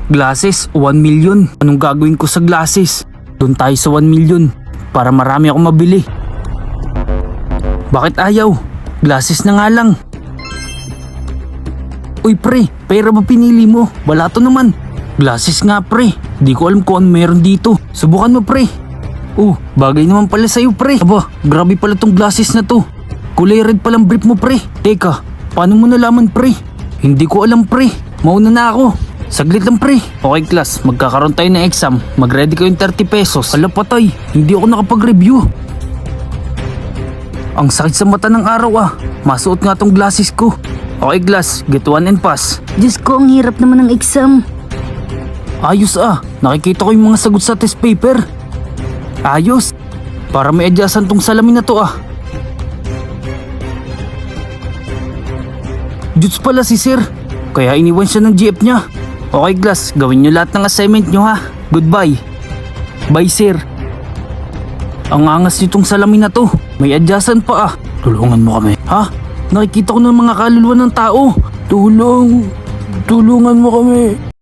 Glasses, 1 million. Anong gagawin ko sa glasses? Doon tayo sa 1 million para marami akong mabili. Bakit ayaw? Glasses na nga lang. Uy pre, pera ba pinili mo? Wala to naman. Glasses nga pre. Di ko alam kung ano meron dito. Subukan mo pre. Oh, bagay naman pala sa'yo pre. Aba, grabe pala tong glasses na to. Kulay red palang brief mo pre. Teka, paano mo nalaman pre? Hindi ko alam pre. Mauna na ako. Saglit lang pre. Okay class, magkakaroon tayo ng exam. Mag-ready ko yung 30 pesos. Hala patay, hindi ako nakapag-review. Ang sakit sa mata ng araw ah. Masuot nga tong glasses ko. Okay class, get 1 and pass. Diyos ko, ang hirap naman ng exam. Ayos ah, nakikita ko yung mga sagot sa test paper. Ayos, para may adyasan tong salamin na to ah. Juts pala si sir, kaya iniwan siya ng GF niya. Okay class, gawin nyo lahat ng assignment nyo ha. Goodbye. Bye sir. Ang angas nitong salamin na to. May adyasan pa ah. Tulungan mo kami. Ha? Nakikita ko ng mga kaluluwa ng tao. Tulungan mo kami.